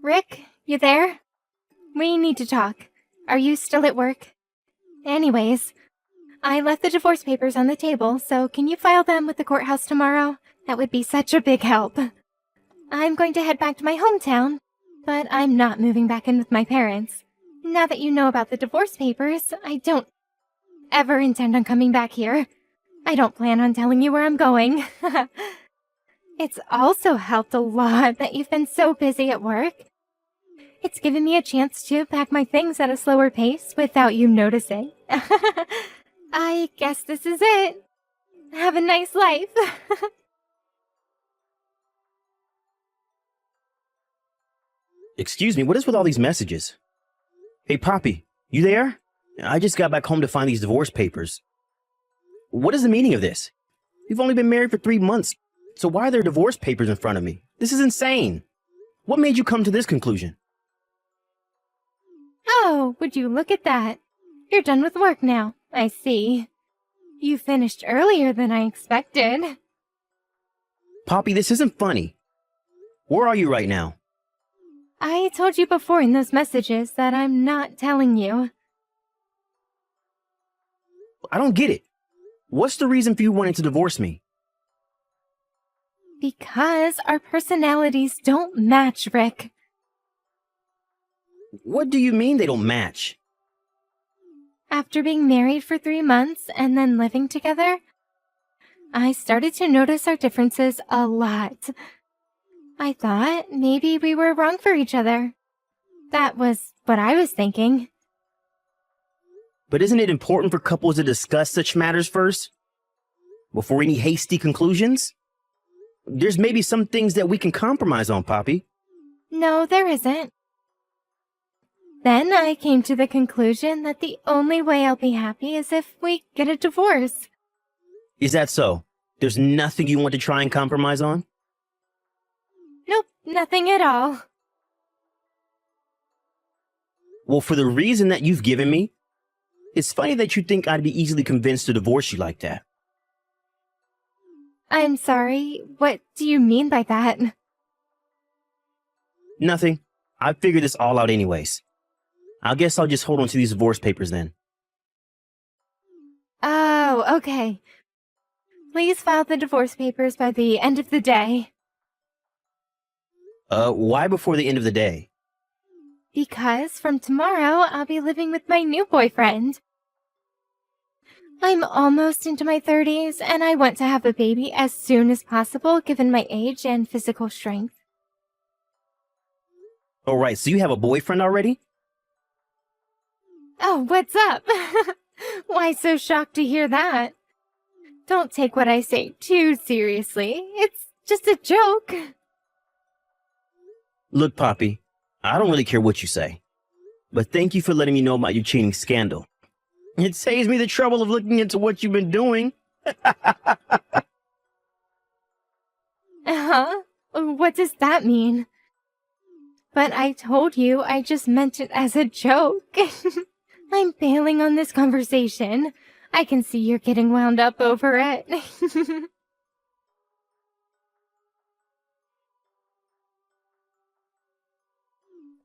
Rick, you there? We need to talk. Are you still at work? Anyways, I left the divorce papers on the table, so can you file them with the courthouse tomorrow? That would be such a big help. I'm going to head back to my hometown, but I'm not moving back in with my parents. Now that you know about the divorce papers, I don't ever intend on coming back here. I don't plan on telling you where I'm going. It's also helped a lot that you've been so busy at work. It's given me a chance to pack my things at a slower pace without you noticing. I guess this is it. Have a nice life. Excuse me, what is with all these messages? Hey, Poppy, you there? I just got back home to find these divorce papers. What is the meaning of this? We've only been married for 3 months, so why are there divorce papers in front of me? This is insane. What made you come to this conclusion? Oh, would you look at that? You're done with work now, I see. You finished earlier than I expected. Poppy, this isn't funny. Where are you right now? I told you before in those messages that I'm not telling you. I don't get it. What's the reason for you wanting to divorce me? Because our personalities don't match, Rick. What do you mean they don't match? After being married for 3 months and then living together, I started to notice our differences a lot. I thought maybe we were wrong for each other. That was what I was thinking. But isn't it important for couples to discuss such matters first? Before any hasty conclusions? There's maybe some things that we can compromise on, Poppy. No, there isn't. Then I came to the conclusion that the only way I'll be happy is if we get a divorce. Is that so? There's nothing you want to try and compromise on? Nope, nothing at all. Well, for the reason that you've given me, it's funny that you think I'd be easily convinced to divorce you like that. I'm sorry, what do you mean by that? Nothing. I figured this all out anyways. I guess I'll just hold on to these divorce papers then. Oh, okay. Please file the divorce papers by the end of the day. Why before the end of the day? Because from tomorrow, I'll be living with my new boyfriend. I'm almost into my 30s, and I want to have a baby as soon as possible given my age and physical strength. Alright, so you have a boyfriend already? Oh, what's up? Why so shocked to hear that? Don't take what I say too seriously. It's just a joke. Look, Poppy, I don't really care what you say. But thank you for letting me know about your cheating scandal. It saves me the trouble of looking into what you've been doing. Uh-huh. What does that mean? But I told you I just meant it as a joke. I'm bailing on this conversation. I can see you're getting wound up over it.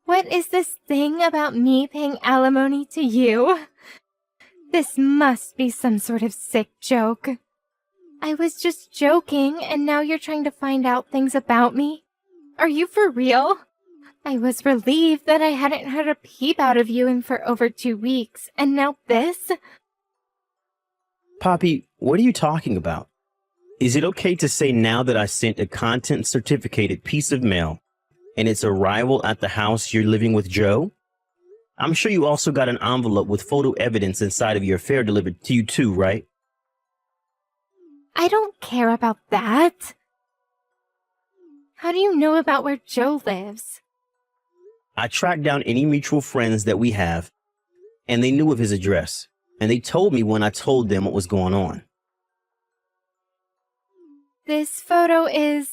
What is this thing about me paying alimony to you? This must be some sort of sick joke. I was just joking, and now you're trying to find out things about me? Are you for real? I was relieved that I hadn't had a peep out of you in for over 2 weeks, and now this? Poppy, what are you talking about? Is it okay to say now that I sent a content certificated piece of mail and its arrival at the house you're living with Joe? I'm sure you also got an envelope with photo evidence inside of your affair delivered to you too, right? I don't care about that. How do you know about where Joe lives? I tracked down any mutual friends that we have, and they knew of his address, and they told me when I told them what was going on. This photo is...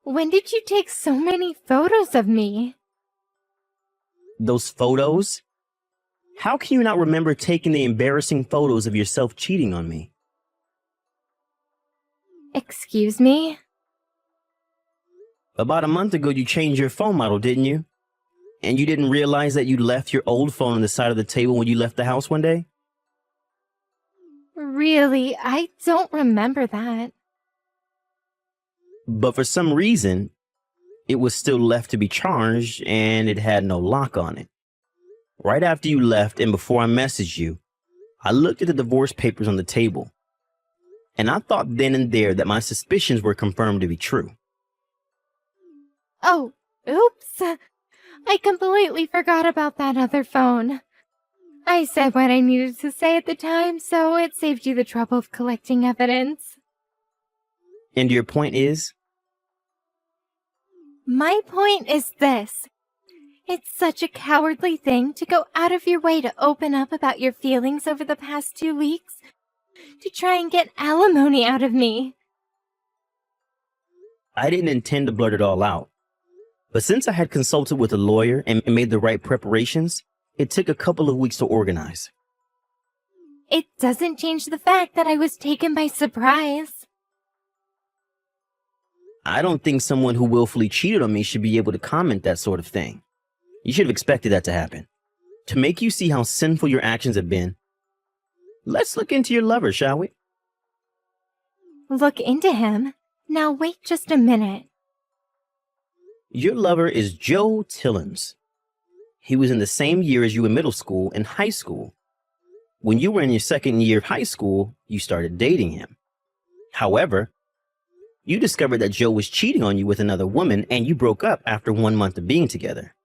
When did you take so many photos of me? Those photos? How can you not remember taking the embarrassing photos of yourself cheating on me? Excuse me? About a month ago, you changed your phone model, didn't you? And you didn't realize that you left your old phone on the side of the table when you left the house one day? Really, I don't remember that. But for some reason, it was still left to be charged and it had no lock on it. Right after you left and before I messaged you, I looked at the divorce papers on the table. And I thought then and there that my suspicions were confirmed to be true. Oh, oops. I completely forgot about that other phone. I said what I needed to say at the time, so it saved you the trouble of collecting evidence. And your point is? My point is this. It's such a cowardly thing to go out of your way to open up about your feelings over the past 2 weeks, to try and get alimony out of me. I didn't intend to blurt it all out. But since I had consulted with a lawyer and made the right preparations, it took a couple of weeks to organize. It doesn't change the fact that I was taken by surprise. I don't think someone who willfully cheated on me should be able to comment that sort of thing. You should have expected that to happen. To make you see how sinful your actions have been, let's look into your lover, shall we? Look into him? Now wait just a minute. Your lover is Joe Tillins. He was in the same year as you in middle school and high school. When you were in your second year of high school, you started dating him. However, you discovered that Joe was cheating on you with another woman and you broke up after 1 month of being together.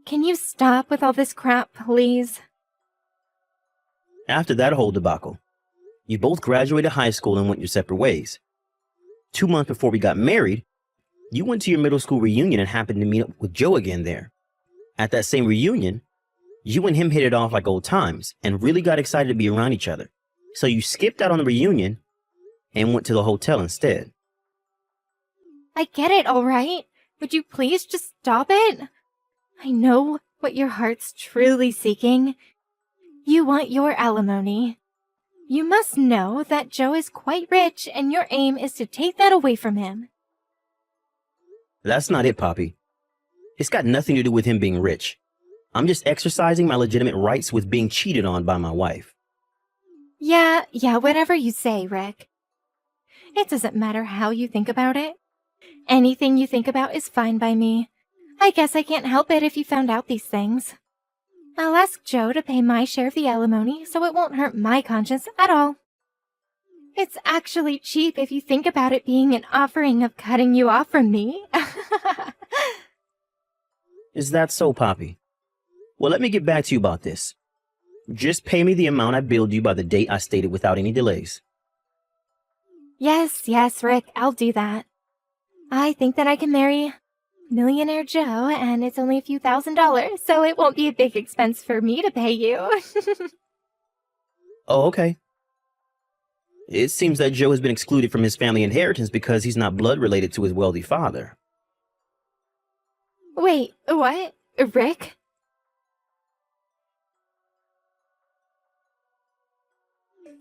Can you stop with all this crap, please? After that whole debacle, you both graduated high school and went your separate ways. 2 months before we got married, you went to your middle school reunion and happened to meet up with Joe again there. At that same reunion, you and him hit it off like old times and really got excited to be around each other. So you skipped out on the reunion and went to the hotel instead. I get it, all right. Would you please just stop it? I know what your heart's truly seeking. You want your alimony. You must know that Joe is quite rich and your aim is to take that away from him. That's not it, Poppy. It's got nothing to do with him being rich. I'm just exercising my legitimate rights with being cheated on by my wife. Yeah, whatever you say, Rick. It doesn't matter how you think about it. Anything you think about is fine by me. I guess I can't help it if you found out these things. I'll ask Joe to pay my share of the alimony so it won't hurt my conscience at all. It's actually cheap if you think about it being an offering of cutting you off from me. Is that so, Poppy? Well, let me get back to you about this. Just pay me the amount I billed you by the date I stated without any delays. Yes, Rick, I'll do that. I think that I can marry Millionaire Joe, and it's only a few $1,000s, so it won't be a big expense for me to pay you. Oh, okay. It seems that Joe has been excluded from his family inheritance because he's not blood related to his wealthy father. Wait, what? Rick?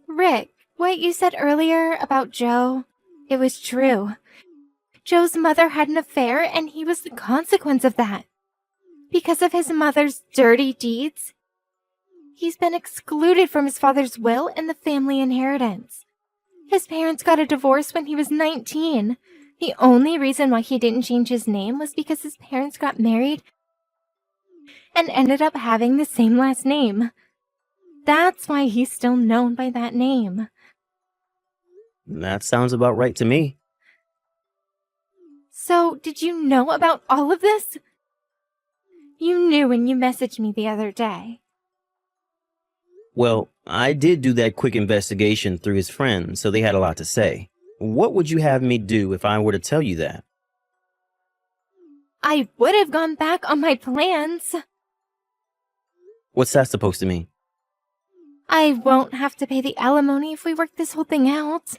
Rick, what you said earlier about Joe, it was true. Joe's mother had an affair, and he was the consequence of that. Because of his mother's dirty deeds, he's been excluded from his father's will and the family inheritance. His parents got a divorce when he was 19. The only reason why he didn't change his name was because his parents got married and ended up having the same last name. That's why he's still known by that name. That sounds about right to me. So, did you know about all of this? You knew when you messaged me the other day. Well, I did do that quick investigation through his friends, so they had a lot to say. What would you have me do if I were to tell you that? I would have gone back on my plans. What's that supposed to mean? I won't have to pay the alimony if we work this whole thing out.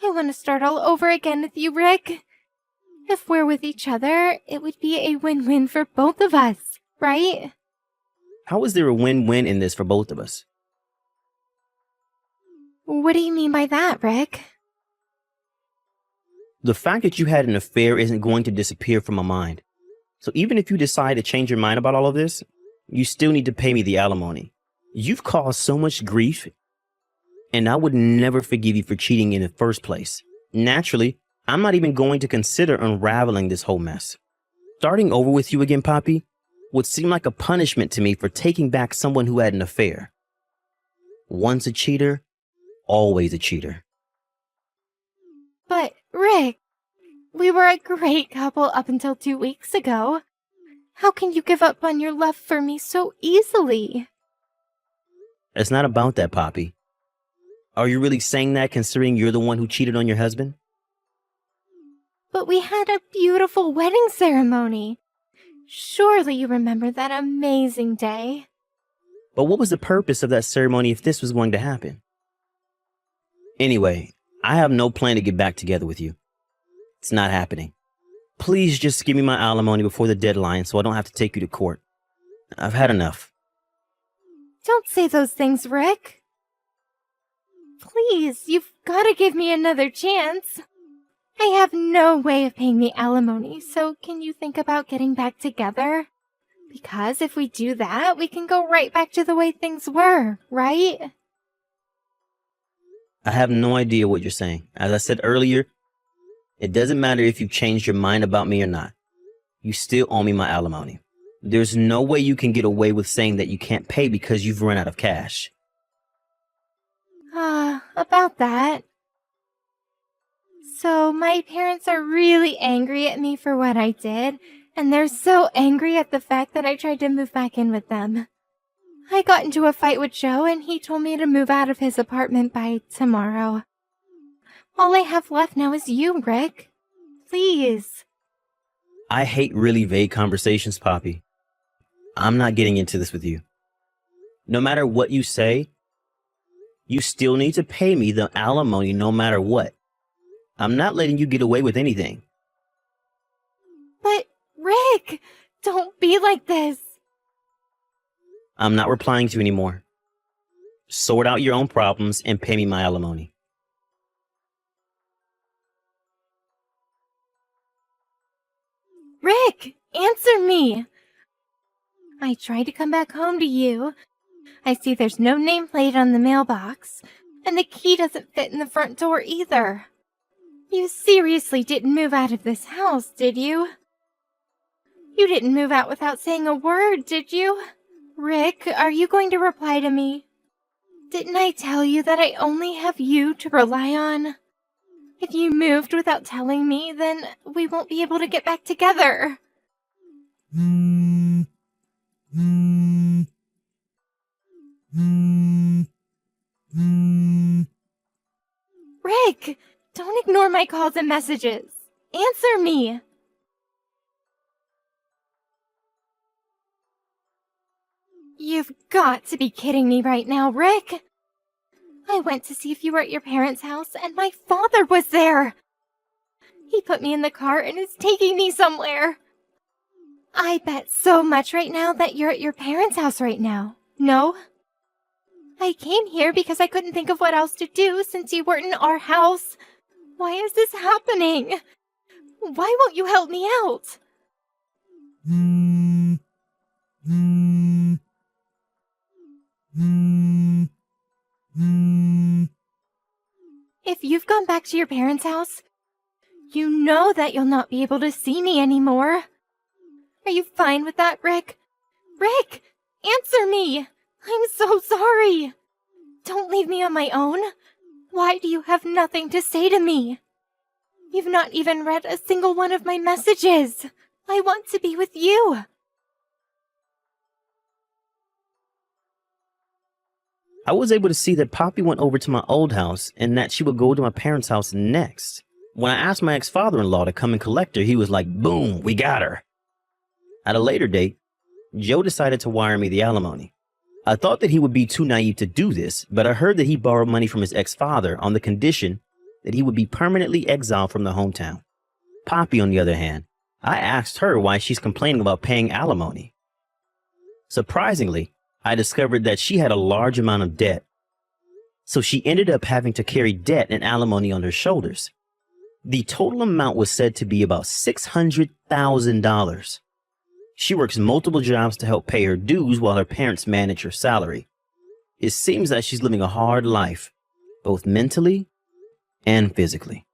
I want to start all over again with you, Rick. If we're with each other, it would be a win-win for both of us, right? How is there a win-win in this for both of us? What do you mean by that, Rick? The fact that you had an affair isn't going to disappear from my mind. So even if you decide to change your mind about all of this, you still need to pay me the alimony. You've caused so much grief, and I would never forgive you for cheating in the first place. Naturally, I'm not even going to consider unraveling this whole mess. Starting over with you again, Poppy, would seem like a punishment to me for taking back someone who had an affair. Once a cheater, always a cheater. But, Rick, we were a great couple up until 2 weeks ago. How can you give up on your love for me so easily? It's not about that, Poppy. Are you really saying that considering you're the one who cheated on your husband? But we had a beautiful wedding ceremony. Surely you remember that amazing day. But what was the purpose of that ceremony if this was going to happen? Anyway, I have no plan to get back together with you. It's not happening. Please just give me my alimony before the deadline so I don't have to take you to court. I've had enough. Don't say those things, Rick. Please, you've got to give me another chance. I have no way of paying the alimony, so can you think about getting back together? Because if we do that, we can go right back to the way things were, right? I have no idea what you're saying. As I said earlier, it doesn't matter if you've changed your mind about me or not. You still owe me my alimony. There's no way you can get away with saying that you can't pay because you've run out of cash. About that. So my parents are really angry at me for what I did, and they're so angry at the fact that I tried to move back in with them. I got into a fight with Joe, and he told me to move out of his apartment by tomorrow. All I have left now is you, Rick. Please. I hate really vague conversations, Poppy. I'm not getting into this with you. No matter what you say, you still need to pay me the alimony no matter what. I'm not letting you get away with anything. But, Rick, don't be like this. I'm not replying to you anymore. Sort out your own problems and pay me my alimony. Rick, answer me. I tried to come back home to you. I see there's no nameplate on the mailbox, and the key doesn't fit in the front door either. You seriously didn't move out of this house, did you? You didn't move out without saying a word, did you? Rick, are you going to reply to me? Didn't I tell you that I only have you to rely on? If you moved without telling me, then we won't be able to get back together. Rick, don't ignore my calls and messages. Answer me. You've got to be kidding me right now, Rick. I went to see if you were at your parents' house, and my father was there. He put me in the car and is taking me somewhere. I bet so much right now that you're at your parents' house right now. No? I came here because I couldn't think of what else to do since you weren't in our house. Why is this happening? Why won't you help me out? If you've gone back to your parents' house, you know that you'll not be able to see me anymore. Are you fine with that, Rick? Rick, answer me! I'm so sorry! Don't leave me on my own. Why do you have nothing to say to me? You've not even read a single one of my messages. I want to be with you. I was able to see that Poppy went over to my old house and that she would go to my parents' house next. When I asked my ex-father-in-law to come and collect her, he was like, boom, we got her. At a later date, Joe decided to wire me the alimony. I thought that he would be too naive to do this, but I heard that he borrowed money from his ex-father on the condition that he would be permanently exiled from the hometown. Poppy, on the other hand, I asked her why she's complaining about paying alimony. Surprisingly, I discovered that she had a large amount of debt. So she ended up having to carry debt and alimony on her shoulders. The total amount was said to be about $600,000. She works multiple jobs to help pay her dues while her parents manage her salary. It seems that she's living a hard life, both mentally and physically.